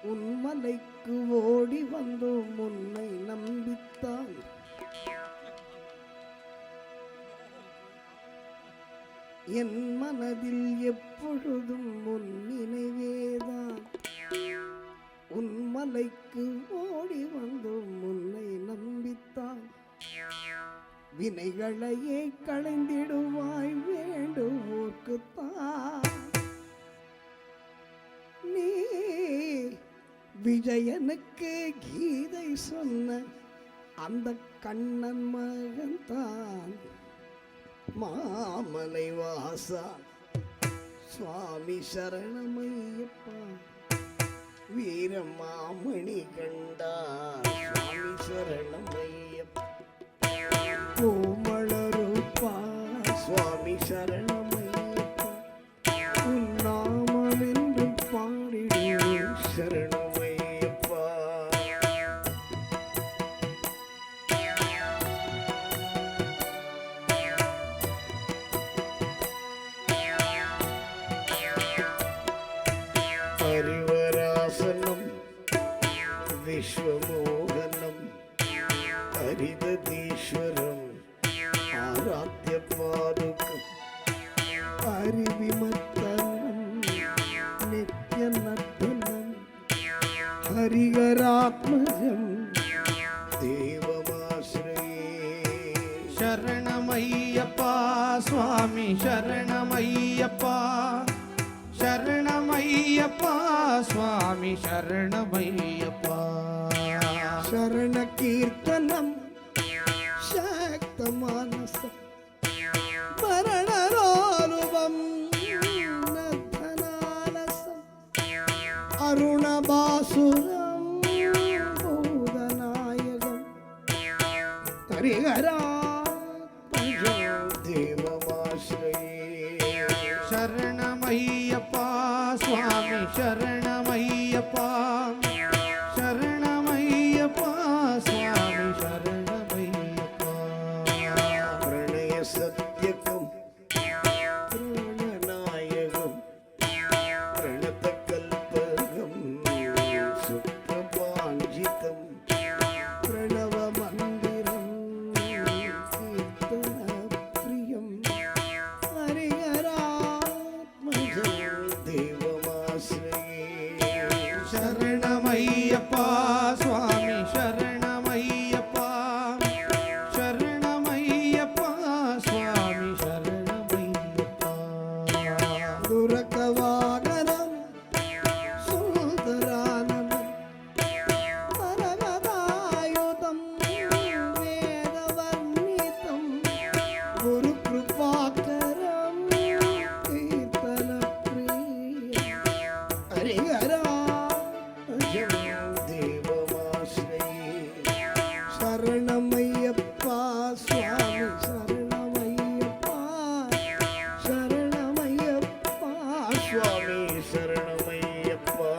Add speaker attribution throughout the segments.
Speaker 1: உன்மலைக்கு ஓடி வந்தோம் உன்னை நம்பித்தான். என் மனதில் எப்பொழுதும் உன் நினைவேதான். உன்மலைக்கு ஓடி வந்தோம் உன்னை நம்பித்தான். வினைகளையே களைந்திடுவாய் வேண்டுவோர்க்குத்தான். நீ விஜயனுக்கு கீதை சொன்ன அந்த கண்ணன் மகன்தான். மாமலை வாசா சுவாமி சரணமையப்பா. வீரமாமணி கண்டா சுவாமி சரணமையப்பா. கோமளரூபா சுவாமி சரணமையப்பா. உன் நாமமென்று பாடிடும் சரணமையப்பா. ஹரிவராசனம் விஸ்வமோகனம் ஹரிதீஸ்வரம் ஆராத்ய பாதுகம் ஹரிவிமர்த்தனம் நித்ய நர்த்தனம் ஹரிகராத்மஜம் தேவமாஸ்ரயே.
Speaker 2: சரணமையப்பா சுவாமி சரணமையப்பா. சரணமையப்பா சுவாமி சரணமையப்பா.
Speaker 1: சரண கீர்த்தனம் சக்தமானசம் மரணரோருவம் நர்த்தனாலசம் அருணபாசுரம் பூதநாயகம் ஹரிஹரா தேவமாஸ்ரயே.
Speaker 2: சரணமையப்பா சுவாமி சரணமையப்பா. சரணமையப்பா சுவாமி சரணமையப்பா.
Speaker 1: பிரணய சத்யகம் பிரணநாயகம் பிரணத கல்பகம் சுப்ரபாஞ்சிதம் பிரணவ மந்திரம் கீர்த்தன பிரியம் ஹரிஹராத்மஜம் தேவமாஸ்ரயே.
Speaker 2: சரணமையப்பா சுவாமி சரணமையப்பா. சரணமையப்பா சுவாமி சரணமையப்பா.
Speaker 1: துரகவாகனம் சுந்தரானனம் பரமதாயுதம் வேதவர்ணிதம் குரு கிருபாகரம் கீர்த்தன பிரியம் ஹரிஹரா தேவமாஸ்ரயே. சரணமையப்பா சுவாமி சரணமையப்பா. சரணமையப்பா சுவாமி சரணமையப்பா.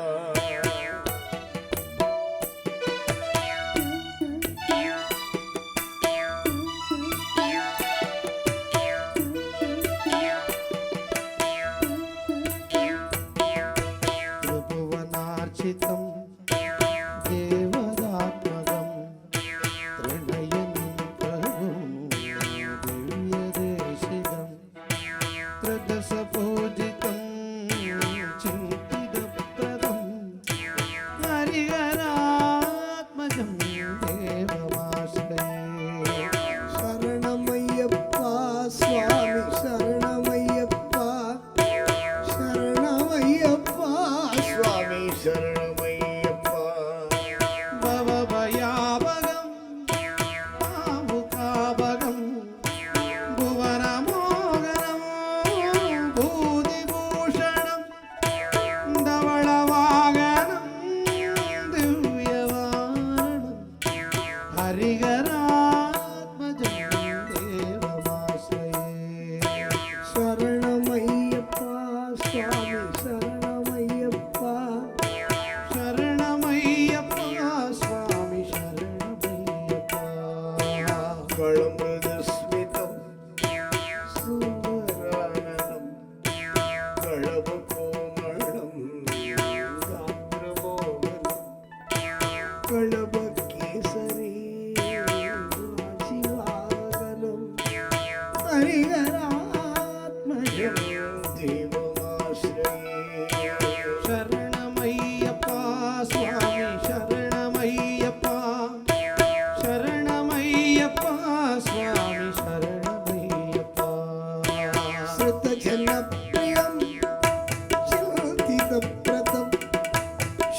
Speaker 2: त्रिभुवनार्चितं देवदात्मकं त्रिनयनं प्रभुं दिव्यदेशिकं त्रिदशपूजितं चिन्तितप्रदं हरिहरात्मजं देवमाश्रये.
Speaker 1: சரணமையப்பா சுவாமி சரணமையப்பா. சரணமையப்பா சுவாமி சரணமையப்பா.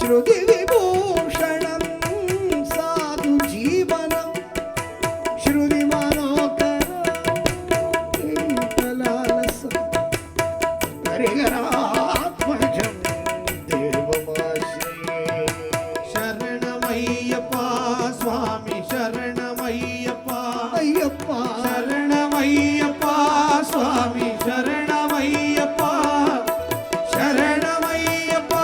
Speaker 1: ஸ்ருதி விபூஷணம் சாது ஜீவனம் ஸ்ருதி மனோகரலாலசம் ஹரிஹராத்மஜம் தேவமாஸ்ரயே.
Speaker 2: சரணமையப்பா சுவாமி சரணமையப்பா
Speaker 1: ஐயப்பா
Speaker 2: சரணமையப்பா சுவாமி சரணமையப்பா சரணமையப்பா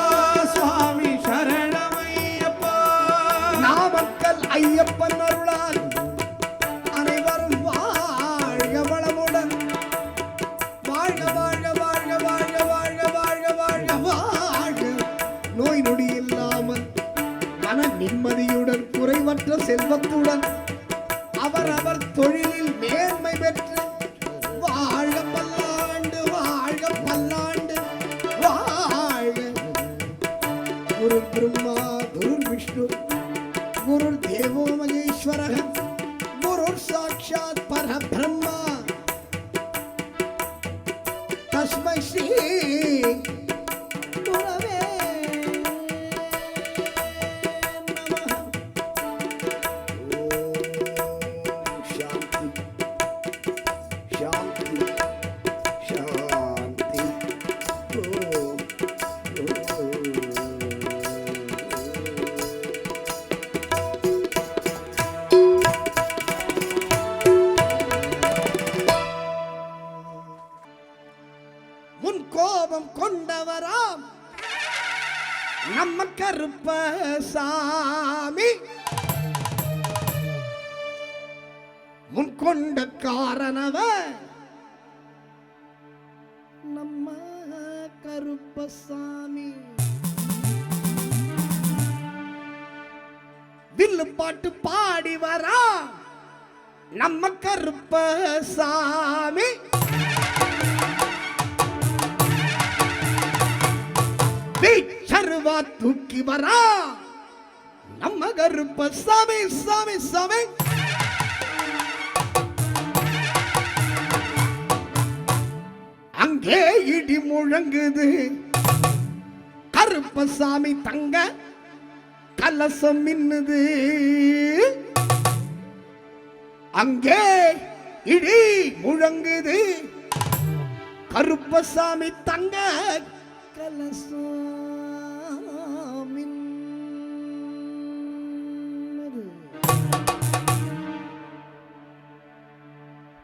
Speaker 2: சுவாமி சரணமையப்பா.
Speaker 1: நாமக்கல் ஐயப்பன் அருளால் அனைவரும் வாழ்க வளமுடன் வாழ்க வாழ்க வாழ்க வாழ்க வாழ்க வாழ்க வாழ்க வாழ்க நோய் நொடி இல்லாமல் மன நிம்மதியுடன் குறைவற்ற செல்வத்துடன் அவரவர் தொழிலில் மேன்மை பெற்று வாழ்க பல்லாண்டு வாழ்க பல்லாண்டு வாழ்க. குரு பிரம்மா குரு விஷ்ணு குரு தேவோ மகேஸ்வரः குரு சாட்சாத் பரபிரம்மா தஸ்மை ஸ்ரீ குரவே நமः. ஓம் சாந்தி சாந்தி சாந்தி. ஓம் முன் கோபம் கொண்டவராம் நம்ம கருப்பசாமி முன் கொண்ட காரணவ நம்ம கருப்பசாமி. வில்லு பாட்டு பாடி வரா நம்ம கருப்பசாமி. வீச்சருவா தூக்கி வரா நம்ம கருப்பசாமி சாமி சாமி. அங்கே இடி முழங்குது கருப்பசாமி தங்க கலசம் மின்னுது. அங்கே இடி முழங்குது கருப்பசாமி தங்க கலசம் மின்னுது.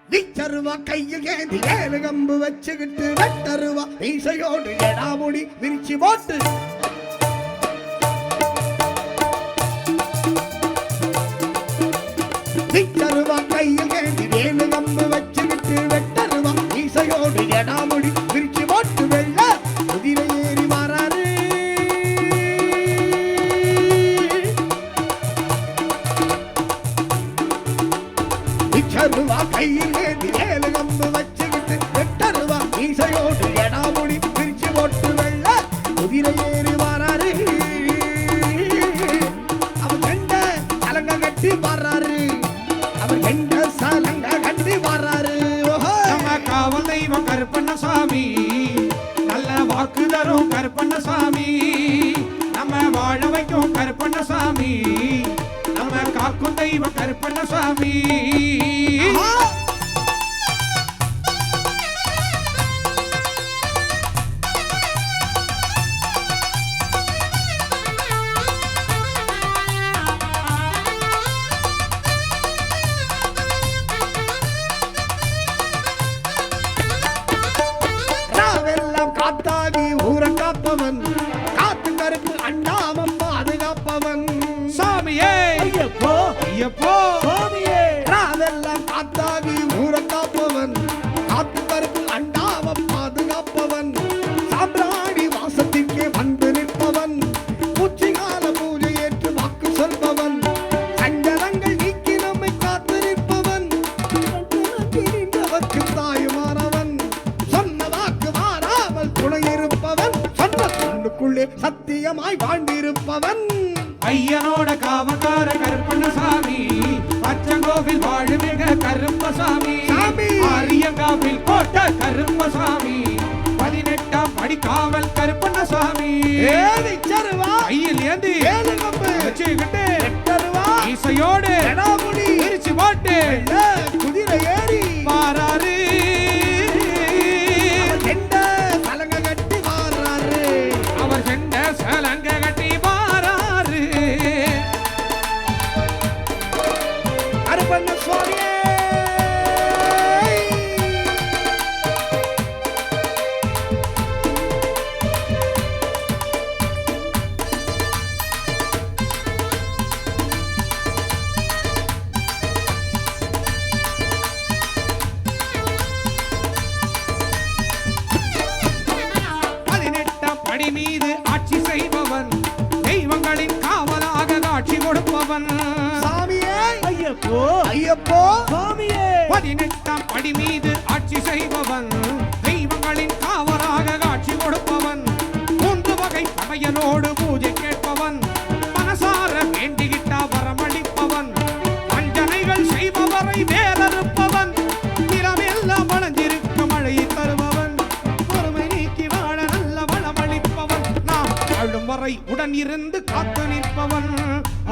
Speaker 1: விச்சருவா கையில் ஏந்தி ஏழு கம்பு வச்சுக்கிட்டு வெட்டருவா மீசையோடு எடாமுடி விரிச்சு போட்டு விச்சருவா கையில் ஏந்தி ஏழு கம்பு வச்சுக்கிட்டு வெட்டருவா மீசையோடு எடாமுடி விரிச்சு போட்டு வெள்ள குதிரை ஏறி வராரு. விச்சருவா கையில் ஏந்தி ஏழு கம்பு வச்சுக்கிட்டு வெட்டருவா மீசையோடு எடாமுடி விரிச்சு போட்டு வெள்ள குதிரை ஏறி வராரு. அவர் கண்ட சலங்க கட்டி வர்றாரு. அவர் கண்ட சலங்க கட்டி வர்றாரு.
Speaker 2: நம்ம காவல் தெய்வம் கருப்பண்ணசாமி நல்ல வாக்கு தரும் கருப்பண்ணசாமி. நம்ம வாழ வைக்கும் கருப்பண்ணசாமி நம்ம காக்கும் தெய்வம் கருப்பண்ணசாமி.
Speaker 1: ராவெல்லாம் காத்தாகி ஊரை காப்பவன் காத்து கருப்பு அண்டாமம் பாதுகாப்பவன்
Speaker 2: சாமியே
Speaker 1: ஐயப்போ
Speaker 2: ஐயப்போ
Speaker 1: சுவாமியே. ராவெல்லாம் காத்தாகி ஊரை காப்பவன் காத்து கருப்பு அண்டாமம் பாதுகாப்பவன் சாம்பிராணி வாசத்திற்கே வந்து நிற்பவன் உச்சிகால பூஜை ஏற்று வாக்கு சொல்பவன் சஞ்சலங்கள் நீக்கி நம்மை காத்து நிற்பவன் அவருக்கு தாயுமானவன் சொன்ன வாக்கு மாறாமல் துணை இருப்பவன் சொன்ன சொல்லுக்குள்ளே சத்தியமாய் வாழ்ந்திருப்பவன்
Speaker 2: ஐயனோட காவக்கார கருப்பண்ணசாமி பச்சங்கோவில் வாழுமிக கருப்பசாமி
Speaker 1: சாமி.
Speaker 2: ஆரியங்காவில் கோட்ட கருப்பசாமி 18ஆம் படி காவல் கருப்பண்ணசாமி
Speaker 1: ஏறி சருவா
Speaker 2: கையில் ஏந்தி
Speaker 1: ஏழு கம்பு
Speaker 2: வச்சுக்கிட்டு
Speaker 1: வெட்டருவா
Speaker 2: இசையோடு
Speaker 1: எடாமுடி
Speaker 2: விரிச்சு போட்டு
Speaker 1: குதிரை ஏறி
Speaker 2: வாராரு
Speaker 1: செண்ட சலங்க கட்டி வாராரு
Speaker 2: அவர் செண்ட சலங்க கட்டி வாராரு
Speaker 1: கருப்பண்ண சுவாமியே
Speaker 2: படி மீது ஆட்சி செய்பவன் தெய்வங்களின் காவலாக காட்சி கொடுப்பவன்
Speaker 1: சாமியே
Speaker 3: ஐயப்போ
Speaker 1: ஐயப்போ
Speaker 3: சுவாமியே
Speaker 2: 18ஆம் படி மீது ஆட்சி செய்பவன் தெய்வங்களின் காவலாக காட்சி கொடுப்பவன் 3 வகை படையலோடு பூஜை கேட்பவன் மனசார வேண்டிகிட்டா வரமளிப்பவன் வஞ்சனைகள் செய்பவரை வேறறுப்பவன் நிலமெல்லாம் வளைஞ்சிருக்க மழையை தருபவன் பொறுமை நீக்கி வாழ நல்ல வளமளிப்பவன் நாம் வாழும் வரை உடன் இருந்து காத்து நிற்பவன்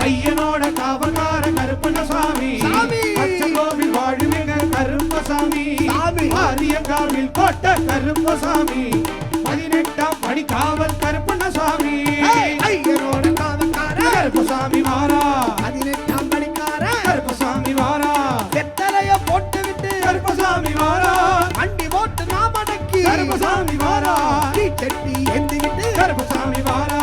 Speaker 2: ஐயனோட காவல்கார கருப்பண்ணசாமி
Speaker 1: சாமி.
Speaker 2: அச்சங்கோவில் வாழுமிக கருப்பசாமி
Speaker 1: சாமி.
Speaker 2: ஆரியங்காவில் கோட்ட கருப்பசாமி 18ஆம் படி காவல் கருப்பண்ணசாமி
Speaker 1: ஐயனோட காவக்கார
Speaker 2: கருப்பசாமி வாரா
Speaker 1: 18ஆம் படிக்கார
Speaker 2: கருப்பசாமி வாரா
Speaker 1: வெத்தலைய போட்டு விட்டு
Speaker 2: கருப்பசாமி வாரா
Speaker 1: அண்டி போட்டு நாமடக்கி
Speaker 2: கருப்பசாமி வாரா
Speaker 1: செட்டி எந்தி விட்டு
Speaker 2: கருப்பசாமி வாரா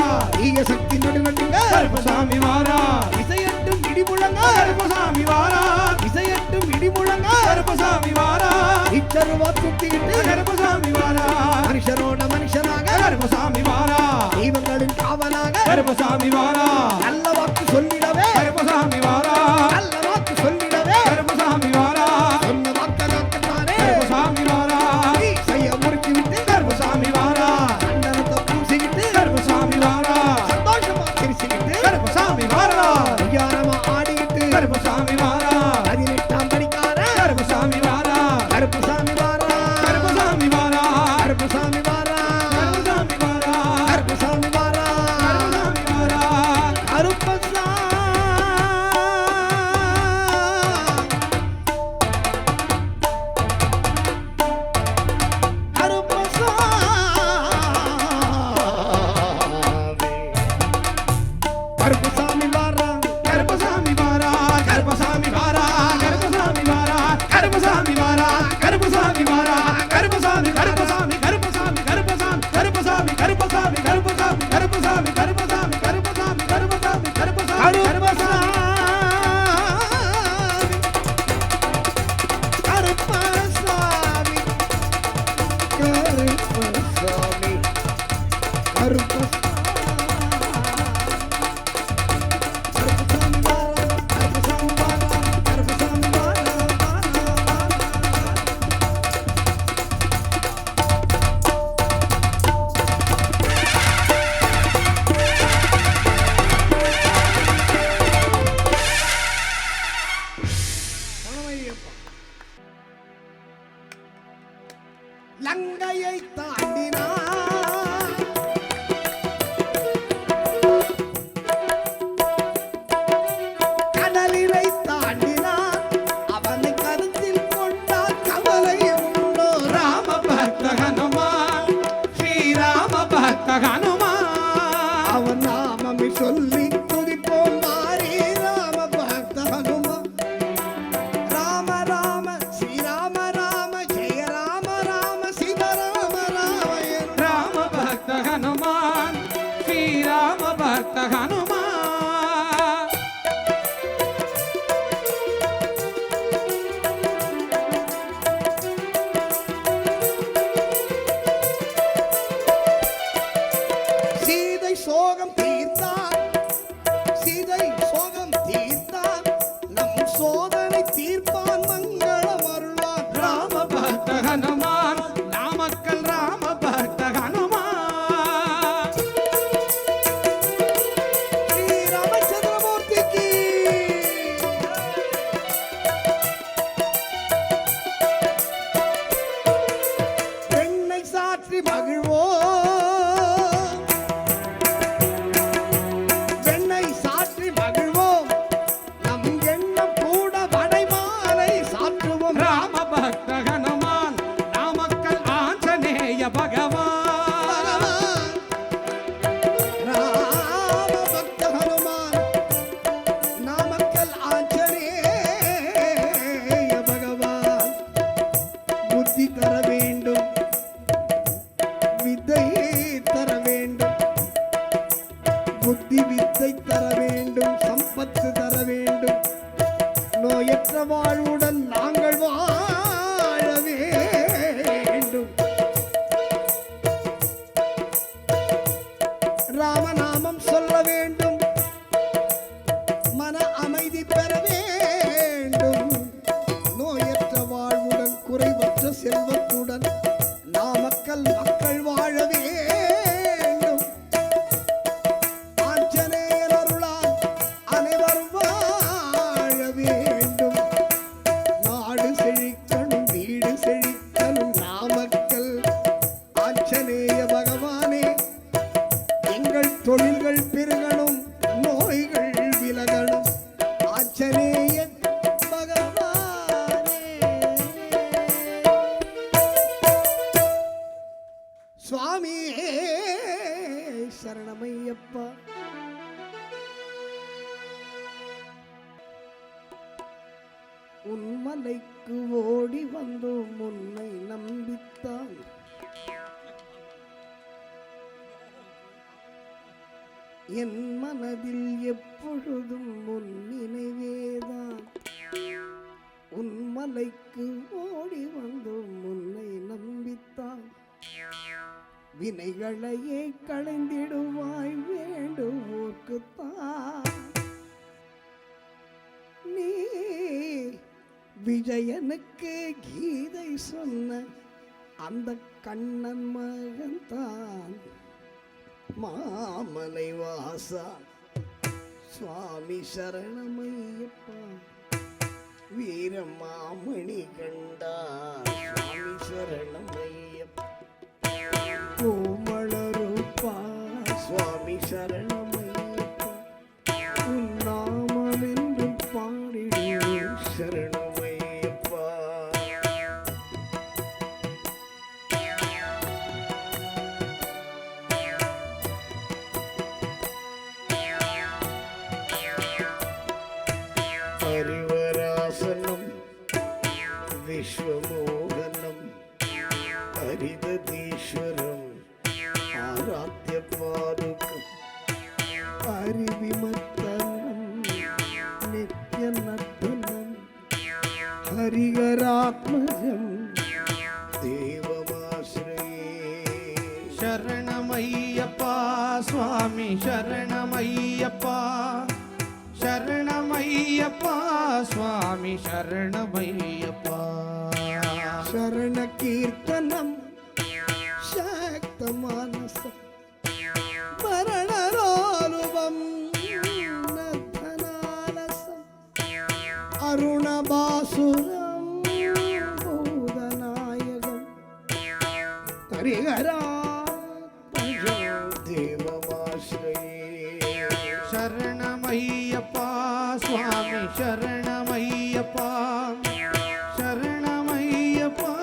Speaker 1: ஈய சக்தி நடுவட்டுங்க
Speaker 2: கருப்பசாமி வாரா
Speaker 1: இசையட்டும் இடி முழங்க
Speaker 2: கருப்பசாமி வாரா
Speaker 1: இசையட்டும் இடி முழங்க
Speaker 2: கருப்பசாமி வாரா
Speaker 1: இச்சருவா தூக்கிட்டு
Speaker 2: கருப்பசாமி வாரா
Speaker 1: மனுஷனோட மனுஷனாக
Speaker 2: கருப்பசாமி வாரா
Speaker 1: தெய்வங்களின் காவலாக
Speaker 2: கருப்பசாமி வாரா
Speaker 1: நல்ல வாக்கு சொல்லிடவே
Speaker 2: கருப்பசாமி வாரா
Speaker 1: நல்ல வாக்கு சொல்லிடவே
Speaker 2: கருப்பசாமி வாரா
Speaker 1: சொன்ன வாக்கதாக்கத்தானே
Speaker 2: கருப்பசாமி வாரா
Speaker 1: செய்ய முறுக்கி விட்டு
Speaker 2: கருப்பசாமி வாரா
Speaker 1: அண்டனத்தை பூசிக்கிட்டு
Speaker 2: கருப்பசாமி வாரா
Speaker 1: சந்தோஷமா சிரிச்சுக்கிட்டு
Speaker 2: கருப்பசாமி வாரா
Speaker 1: விகாரமா ஆடிக்கிட்டு
Speaker 2: கருப்பசாமி வாரா
Speaker 1: 18ஆம் படிக்கார
Speaker 2: கருப்பசாமி வாரா
Speaker 1: கருப்புசாமி வாரா
Speaker 2: கருப்பசாமி வாரா
Speaker 1: கருப்புசாமி வாரா
Speaker 2: கருப்பசாமி வாரா
Speaker 1: கருப்புசாமி வாரா
Speaker 2: கருப்பசாமி வாரா
Speaker 1: கருப்பசா கருப்பசாமி வாரா
Speaker 2: கருப்பசாமி வாரா கருப்பசாமி வாரா கருப்பசாமி வாரா கருப்பசாமி வாரா கருப்பசாமி வாரா கருப்பசாமி கருப்பசாமி கருப்பசாமி கருப்பசாமி கருப்பசாமி கருப்பசாமி கருப்பசாமி கருப்பசாமி கருப்பசாமி கருப்பசாமி கருப்பசாமி கருப்பசாமி கருப்பசாமி
Speaker 1: கருப்பசாமி கருப்பசாமி கருப்பசாமி லங்கையை தாண்டினான் கடலினை தாண்டினான் அவனை கருத்தில் கொண்டால் கவலை உண்டோ
Speaker 2: ராம பக்த ஹனுமான் ஸ்ரீராம பக்த ஹனுமான்
Speaker 1: அவன் நாமமே சொல்லி துதிப்போம் மாறி ராம பக்த ஹனுமான் ராம ராம ஸ்ரீராம ராம ஜெய ராம ராம சிவராம ராமயன்
Speaker 2: ராம பக்த ஹனுமான் ஸ்ரீராம பக்த ஹனுமான்
Speaker 1: சீதை சோகம் தீர்த்தான் சீதை சோகம் தீர்த்தான் நம் சோதனை தீர்ப்பான் மங்களம் அருள்வான்
Speaker 2: ராம பக்த ஹனுமான் நாமக்கல் ராம பக்த ஹனுமான்
Speaker 1: ஸ்ரீ ராமச்சந்திரமூர்த்திக்கு பெண்ணை சாற்றி மகிழ்வோம் புத்தி வித்தை தர வேண்டும், சம்பத்து தர வேண்டும். நோயற்ற வாழ்வுடன் நாங்கள் வாழ வேண்டும். ராமநாமம் சொல்ல வேண்டும், மன அமைதி பெற வேண்டும். நோயற்ற வாழ்வுடன் குறைவற்ற செல்வத்துடன் நாமக்கல் மக்கள் வாழ வேண்டும். ஆஞ்சநேயர் அருளால் அனைவரும் வாழ வேண்டும். நாடு செழிக்கணும், வீடு செழிக்கணும் நாமக்கல். ஆஞ்சநேய பகவானே, எங்கள் தொழில்கள் பெருகணும், நோய்கள் விலகணும். ஆஞ்சநேய பகவானே. சுவாமியே சரணமையப்பா. உன்மலைக்கு ஓடி வந்தோம் உன்னை நம்பித்தான். என் மனதில் எப்பொழுதும் உன் நினைவேதான். உன்மலைக்கு ஓடி வந்தோம் உன்னை நம்பித்தான். வினைகளையே களைந்திடுவாய் வேண்டுவோர்க்குத்தான். நீ விஜயனுக்கு கீதை சொன்ன அந்த கண்ணன் மகன்தான். மாமலை வாசா சுவாமி சரணமையப்பா. வீரமாமணி கண்டா சுவாமி சரணமையப்பா. கோமளரூபா சுவாமி சரணமையப்பா. உன் நாமமென்று பாடிடும் சரணமையப்பா. ஹரிவராசனம் விஸ்வமோகனம் ஹரிதீஸ்வரம் ஆராத்ய பாதுகம் ஹரிவிமத்தனம் நித்ய நர்த்தனம் ஹரிகராத்மஜம் தேவமாஸ்ரயே.
Speaker 2: சரணமையப்பா சுவாமி சரணமையப்பா. சரணமையப்பா சுவாமி சரணமையப்பா.
Speaker 1: சரண கீர்த்தனம் சக்தமானசம் மரணரோலுபம் நர்த்தனாலசம் அருணபாசுரம் பூதநாயகம் ஹரிஹரா தேவமாஸ்ரயே.
Speaker 2: சரணமையப்பா சுவாமி சரணமையப்பா. சரணமையப்பா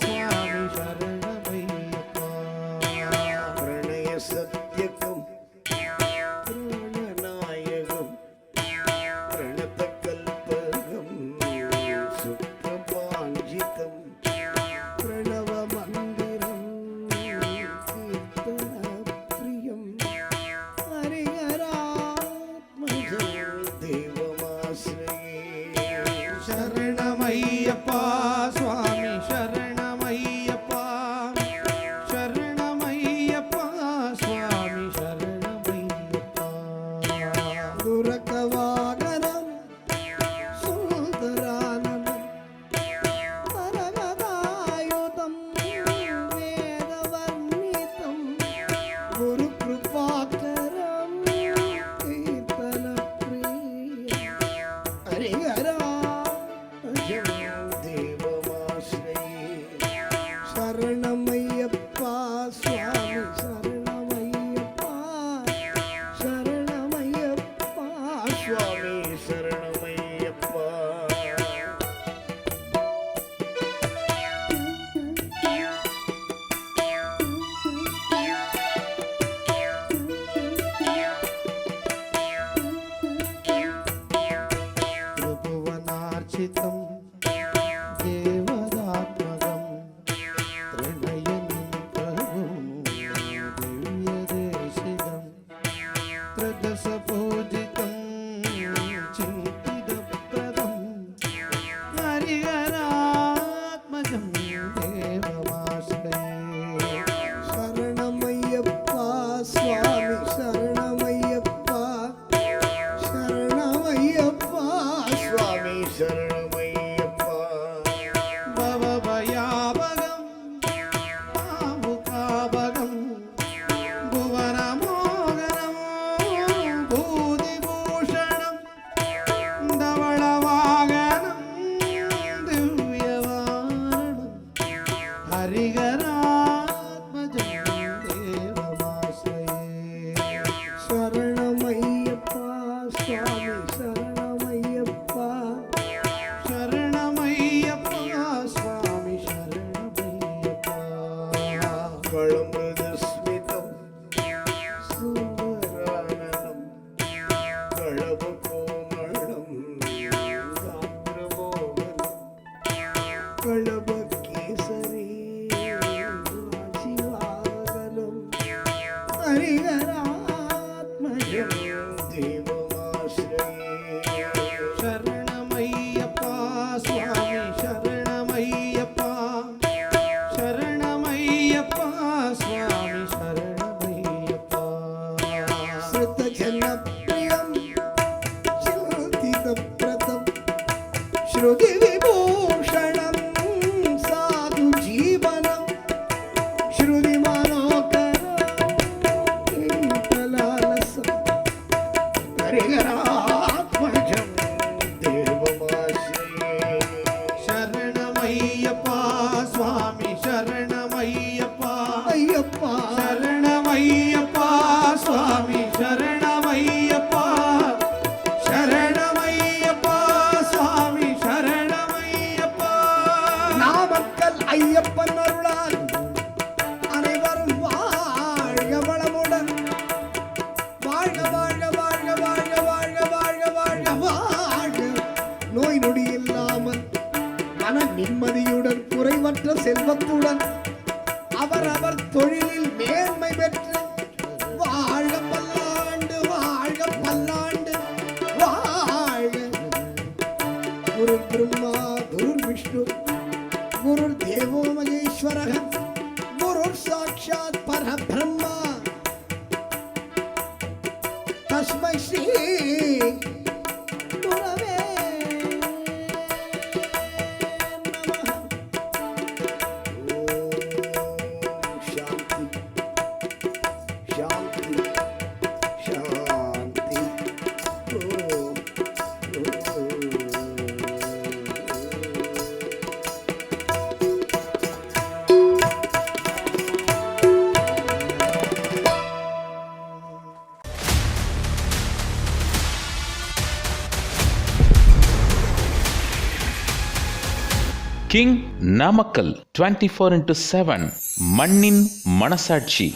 Speaker 2: சுவாமி சரணமையப்பா.
Speaker 1: பிரணய சத்யகம் பிரணநாயகம் பிரணத கல்பகம் சுத்தபாஞ்சிதம் பிரணவ மந்திரம் கீர்த்தன பிரியம் ஹரிஹராத்மஜம் தேவமாஸ்ரயே.
Speaker 2: சரணமையப்பா சுவாமி சரணமையப்பா. சரணமையப்பா சுவாமி சரணமையப்பா.
Speaker 1: துரகவாகனம் சுந்தரானனம் பரமதாயுதம் வேதவர்ணிதம் குரு கிருபாகரம் கீர்த்தன பிரியம் ஹரிஹரா தேவமாஸ்ரயே. சரணமையப்பா சுவாமி சரணமையப்பா. சரணமையப்பா சுவாமி சரணமையப்பா.
Speaker 2: त्रिभुवनार्चितं देवदात्मकं त्रिनयनं प्रभुं दिव्यदेशिकं
Speaker 1: जनप्रियं चिन्तितप्रदं श्रुतिविभूषणं साधु जीवनं श्रुतिमानोकरं हरिहरात्मजं देवमाश्रये
Speaker 2: शरणमय्यप्पा स्वामी शरणमय्यप्पा
Speaker 1: अय्यप्पा
Speaker 2: शरणमय्यप्पा स्वामी शरणमय्यप्पा शरणमय्यप्पा स्वामी शरणमय्यप्पा
Speaker 1: நாமக்கல் ஐயப்பன் அருளால் அனைவரும் வாழ்க வளமுடன் வாழ்க வாழ்க வாழ்க வாழ்க வாழ்க வாழ்க வாழ்க வாழ்க நோய் நொடி இல்லாமல் மன நிம்மதியுடன் குறைவற்ற செல்வத்துடன் அவரவர் தொழிலில் மேன்மை பெற்று வாழ்க பல்லாண்டு வாழ்க பல்லாண்டு வாழ்க குரு பிரம்மா குரு விஷ்ணு குரு தேவோ மகேஸ்வரः குரு சாட்சாத் பரபிரம்மா தஸ்மை ஸ்ரீ குரவே நமः. ஓம் சாந்தி சாந்தி சாந்தி. ஓம்
Speaker 3: கிங் நாமக்கல் 24/7 மண்ணின் மனசாட்சி.